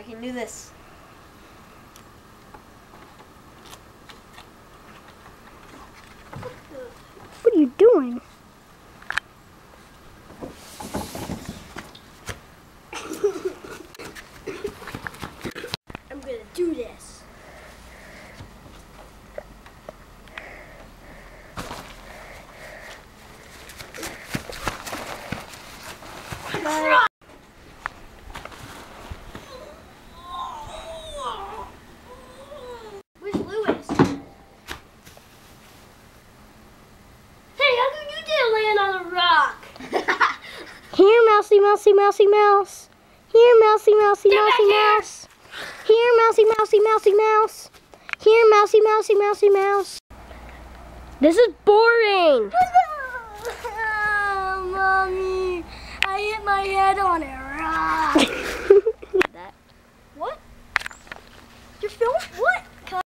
can do this. What are you doing? I'm gonna do this. Where's Lewis? Hey, how come you didn't land on a rock? Here, mousey, mousey, mousey, mouse. Here, mousey, mousey, mousey, mouse. Here, mousey, mousey, mousey, mouse. Here, mousey, mousey, mousey, mouse. This is boring. Oh, Mommy, I hit my head on a rock. That. What? You're filming? What?